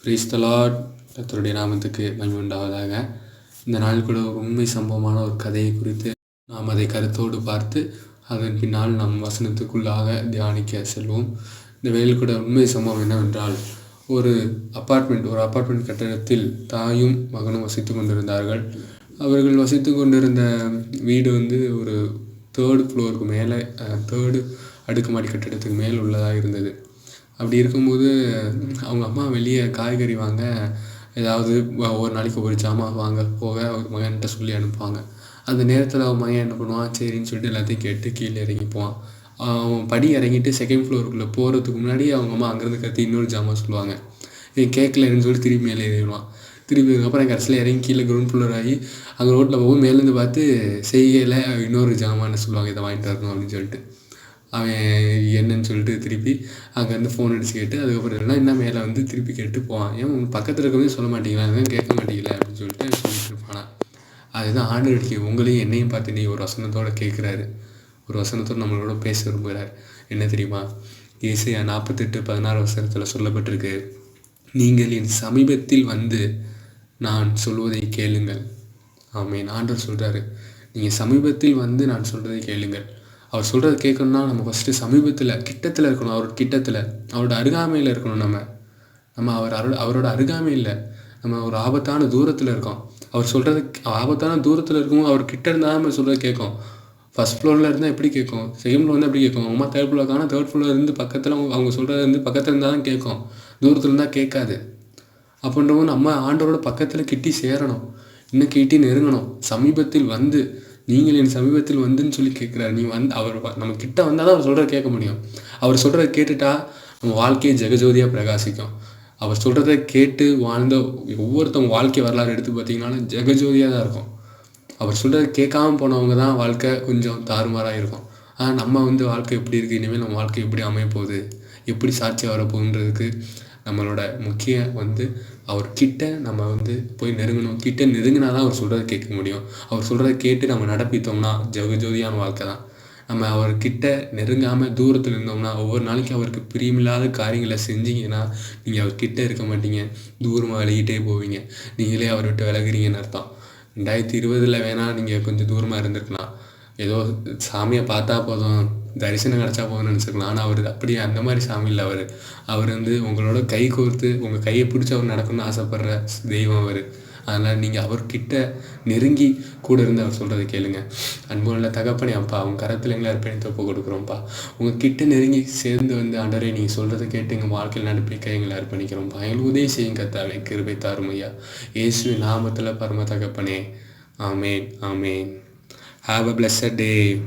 Praise the Lord. கர்த்தருடைய நாமத்துக்கு மகிமை உண்டாவதாக. இந்த நாள் கூட ஒரு உண்மை சம்பவமான ஒரு கதையை குறித்து நாம் அதை கருத்தோடு பார்த்து அதன் பின்னால் நம் வசனத்துக்குள்ளாக தியானிக்க செல்வோம். இந்த வேளையில் கூட உண்மை சம்பவம் என்னவென்றால், ஒரு அப்பார்ட்மெண்ட் கட்டடத்தில் தாயும் மகனும் வசித்து கொண்டிருந்தார்கள். அவர்கள் வசித்து கொண்டிருந்த வீடு ஒரு 3rd ஃப்ளோருக்கு மேலே 3rd அடுக்குமாடி கட்டிடத்துக்கு மேல் உள்ளதாக இருந்தது. அப்படி இருக்கும்போது அவங்க அம்மா வெளியே காய்கறி வாங்க ஏதாவது ஒரு நாளைக்கு ஒரு ஜாமான் வாங்க போக அவர் மகன்கிட்ட சொல்லி அனுப்புவாங்க. அந்த நேரத்தில் அவன் மகன் என்ன பண்ணுவான், சரின்னு சொல்லிட்டு எல்லாத்தையும் கேட்டு கீழே இறங்கி போவான். அவன் படி இறங்கிட்டு 2nd ஃப்ளோருக்குள்ளே போகிறதுக்கு முன்னாடி அவங்க அம்மா அங்கேருந்து கத்தி இன்னொரு ஜாமான் சொல்லுவாங்க. இவன் கேட்கலன்னு சொல்லி திரும்பி மேலே ஏறிடுவான். திரும்பி அதுக்கப்புறம் கடைசியில் இறங்கி கீழே கிரவுண்ட் ஃப்ளோர் ஆகி அங்கே ரோட்டில் போகும். மேலேருந்து பார்த்து செய்கையில் இன்னொரு ஜாமான்னு சொல்லுவாங்க, இதை வாங்கிட்டு வரணும் அப்படின்னு சொல்லிட்டு. அவன் என்னன்னு சொல்லிட்டு திருப்பி அங்கேருந்து ஃபோன் அடித்து கேட்டு அதுக்கப்புறம் என்ன மேலே திருப்பி கேட்டு போவான். ஏன் உங்கள் பக்கத்தில் இருக்கவே சொல்ல மாட்டீங்களா, அதுதான் கேட்க மாட்டீங்களா அப்படின்னு சொல்லிட்டு சொல்லிட்டு இருப்பானா. அதுதான் ஆண்டவருக்கு உங்களையும் என்னையும் பார்த்து நீ ஒரு வசனத்தோடு கேட்குறாரு. ஒரு வசனத்தோடு நம்மளோட பேச விரும்புகிறார். என்ன தெரியுமா? ஏசாயா 48:16 சொல்லப்பட்டிருக்கு, நீங்கள் என் சமீபத்தில் வந்து நான் சொல்வதை கேளுங்கள். ஆமென். ஆண்டவர் சொல்கிறாரு, நீங்கள் சமீபத்தில் வந்து நான் சொல்கிறதை கேளுங்கள். அவர் சொல்கிறத கேட்கணுன்னா நம்ம ஃபஸ்ட்டு கிட்டத்தில் இருக்கணும். அவரோட அருகாமையில் இருக்கணும். நம்ம அவரோட அருகாமையில் நம்ம ஒரு ஆபத்தான தூரத்தில் இருக்கோம். அவர் சொல்கிறது ஆபத்தான தூரத்தில் இருக்கும்போது அவர் கிட்ட இருந்தால் நம்ம சொல்கிறத கேட்கும். 1st ஃப்ளோரில் இருந்தால் எப்படி கேட்கும், 2nd ஃப்ளோர் இருந்தால் எப்படி கேட்கும். அம்மா 3rd ஃப்ளோர் இருக்காங்கன்னா 3rd ஃப்ளோர் இருந்து பக்கத்தில் அவங்க சொல்கிறது பக்கத்தில் இருந்தால் தான் கேட்கும், தூரத்தில் இருந்தால் கேட்காது. அப்படின்றபோது நம்ம ஆண்டவரோட பக்கத்தில் கிட்டி சேரணும், இன்னும் கிட்டி நெருங்கணும். சமீபத்தில் வந்து நீங்கள் என் சமீபத்தில் வந்துன்னு சொல்லி கேட்குறாரு. நீ அவர் நம்ம கிட்ட வந்தால் தான் அவர் சொல்கிறத கேட்க முடியும். அவர் சொல்கிறத கேட்டுட்டா நம்ம வாழ்க்கையை ஜெகஜோதியாக பிரகாசிக்கும். அவர் சொல்கிறத கேட்டு வாழ்ந்த ஒவ்வொருத்தவங்க வாழ்க்கை வரலாறு எடுத்து பார்த்தீங்கன்னாலும் ஜெகஜோதியாக தான் இருக்கும். அவர் சொல்கிறத கேட்காம போனவங்க தான் வாழ்க்கை கொஞ்சம் தாறுமாறாக இருக்கும். ஆனால் நம்ம வாழ்க்கை எப்படி இருக்குது, இனிமேல் நம்ம வாழ்க்கை எப்படி அமையப்போகுது, எப்படி சாட்சியாக வரப்போகுன்றதுக்கு நம்மளோட முக்கியம் அவர்கிட்ட நம்ம போய் நெருங்கணும். கிட்ட நெருங்கினா தான் அவர் சொல்கிறத கேட்க முடியும். அவர் சொல்கிறத கேட்டு நம்ம நடப்பித்தோம்னா ஜெகஜோதியான வாழ்க்கை தான். நம்ம அவர்கிட்ட நெருங்காமல் தூரத்தில் இருந்தோம்னா, ஒவ்வொரு நாளைக்கு அவருக்கு பிரியமில்லாத காரியங்களை செஞ்சீங்கன்னா நீங்கள் அவர்கிட்ட இருக்க மாட்டீங்க, தூரமாக விலகிட்டே போவீங்க. நீங்களே அவரை விட்டு விலகுறீங்கன்னு அர்த்தம். 2020 வேணால் நீங்கள் கொஞ்சம் தூரமாக இருந்திருக்கலாம். ஏதோ சாமியை பார்த்தா போதும், தரிசனம் கிடச்சா போதும்னு நினச்சிருக்கலாம். ஆனால் அவர் அப்படியே அந்த மாதிரி சாமி இல்லை. அவர் உங்களோட கை கோர்த்து உங்கள் கையை பிடிச்சி அவர் நடக்கணும்னு ஆசைப்படுற தெய்வம் அவர். அதனால் நீங்கள் அவர்கிட்ட நெருங்கி கூட இருந்து அவர் சொல்கிறத கேளுங்க. அன்புள்ள தகப்பனே, அப்பா உங்கள் கரத்தில் எங்களை அர்ப்பணித்து ஒப்பு கொடுக்குறோம்ப்பா. உங்கள் கிட்ட நெருங்கி சேர்ந்து ஆண்டவரே நீங்கள் சொல்கிறத கேட்டு எங்கள் வாழ்க்கையில் நடப்பிக்க எங்களை அர்ப்பணிக்கிறோம்ப்பா. எங்களுக்கு உதவி செய்யும் கர்த்தாவே, கிருபை தாரும் ஐயா. இயேசுவின் நாமத்தில் பரம தகப்பனே, ஆமேன் ஆமேன். Have a blessed day.